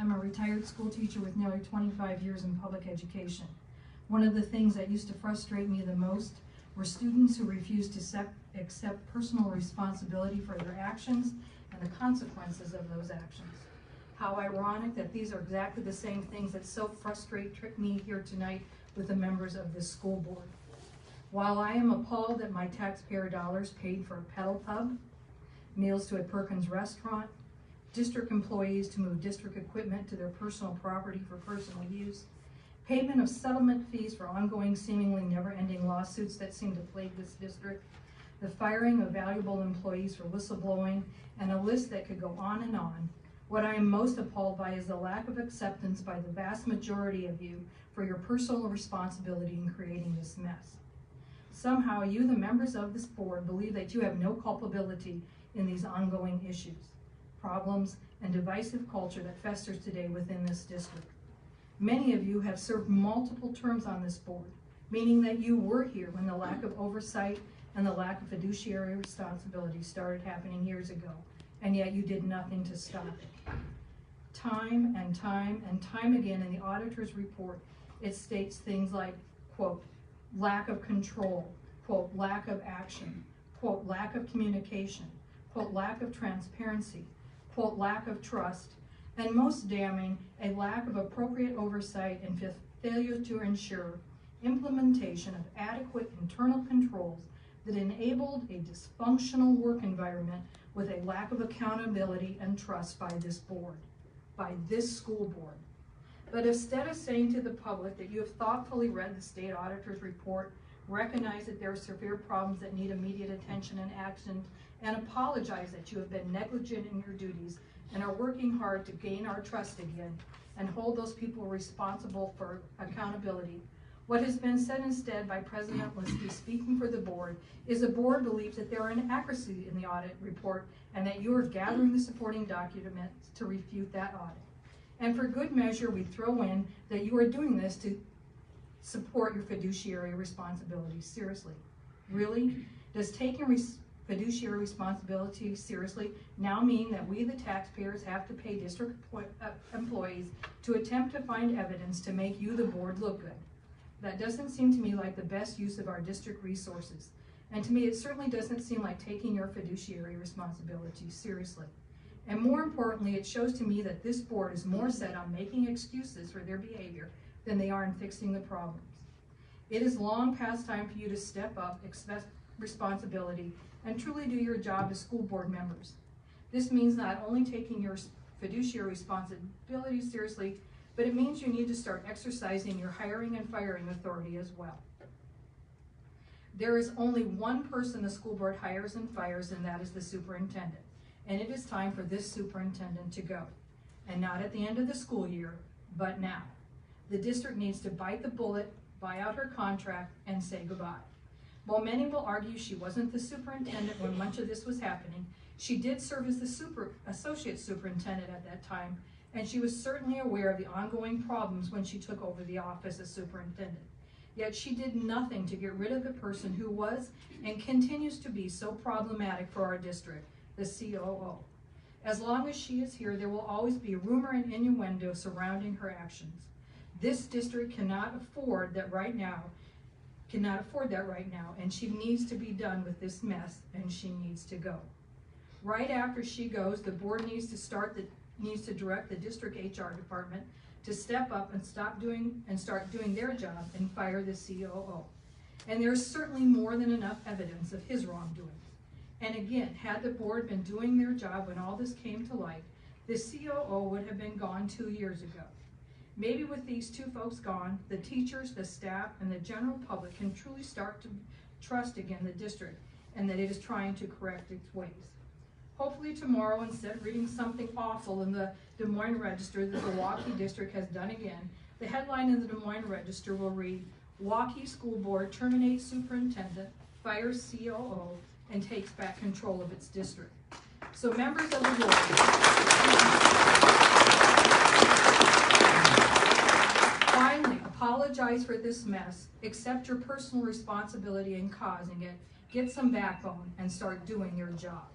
I'm a retired school teacher with nearly 25 years in public education. One of the things that used to frustrate me the most were students who refused to accept personal responsibility for their actions and the consequences of those actions. How ironic that these are exactly the same things that so frustrate me here tonight with the members of this school board. While I am appalled that my taxpayer dollars paid for a pedal pub, meals to a Perkins restaurant, district employees to move district equipment to their personal property for personal use, payment of settlement fees for ongoing, seemingly never-ending lawsuits that seem to plague this district, the firing of valuable employees for whistleblowing, and a list that could go on and on. What I am most appalled by is the lack of acceptance by the vast majority of you for your personal responsibility in creating this mess. Somehow you, the members of this board, believe that you have no culpability in these ongoing issues, problems, and divisive culture that festers today within this district. Many of you have served multiple terms on this board, meaning that you were here when the lack of oversight and the lack of fiduciary responsibility started happening years ago, and yet you did nothing to stop it. Time and time again in the auditor's report, it states things like, quote, lack of control, quote, lack of action, quote, lack of communication, quote, lack of transparency, quote, lack of trust, and most damning, a lack of appropriate oversight and failure to ensure implementation of adequate internal controls that enabled a dysfunctional work environment with a lack of accountability and trust by this board, by this school board. But instead of saying to the public that you have thoughtfully read the state auditor's report, recognize that there are severe problems that need immediate attention and action, and apologize that you have been negligent in your duties and are working hard to gain our trust again and hold those people responsible for accountability. What has been said instead by President Linsky, speaking for the board, is the board believes that there are inaccuracies in the audit report and that you are gathering the supporting documents to refute that audit. And for good measure, we throw in that you are doing this to support your fiduciary responsibility. Seriously, really? Does taking fiduciary responsibility seriously now mean that we, the taxpayers, have to pay district employees to attempt to find evidence to make you, the board, look good? That doesn't seem to me like the best use of our district resources. And to me, it certainly doesn't seem like taking your fiduciary responsibility seriously. And more importantly, it shows to me that this board is more set on making excuses for their behavior than they are in fixing the problems. It is long past time for you to step up, accept responsibility, and truly do your job as school board members. This means not only taking your fiduciary responsibility seriously, but it means you need to start exercising your hiring and firing authority as well. There is only one person the school board hires and fires, and that is the superintendent. And it is time for this superintendent to go. And not at the end of the school year, but now. The district needs to bite the bullet, buy out her contract, and say goodbye. While many will argue she wasn't the superintendent when much of this was happening, she did serve as the associate superintendent at that time, and she was certainly aware of the ongoing problems when she took over the office as superintendent. Yet she did nothing to get rid of the person who was and continues to be so problematic for our district, the COO. As long as she is here, there will always be rumor and innuendo surrounding her actions. This district cannot afford that right now, and she needs to be done with this mess, and she needs to go. Right after she goes, the board needs to direct the district HR department to step up and start doing their job and fire the COO. And there's certainly more than enough evidence of his wrongdoing. And again, had the board been doing their job when all this came to light, the COO would have been gone 2 years ago. Maybe with these two folks gone, the teachers, the staff, and the general public can truly start to trust again the district and that it is trying to correct its ways. Hopefully tomorrow, instead of reading something awful in the Des Moines Register that the Waukee district has done again, the headline in the Des Moines Register will read, Waukee School Board terminates superintendent, fires COO, and takes back control of its district. So members of the board, finally, apologize for this mess, accept your personal responsibility in causing it, get some backbone, and start doing your job.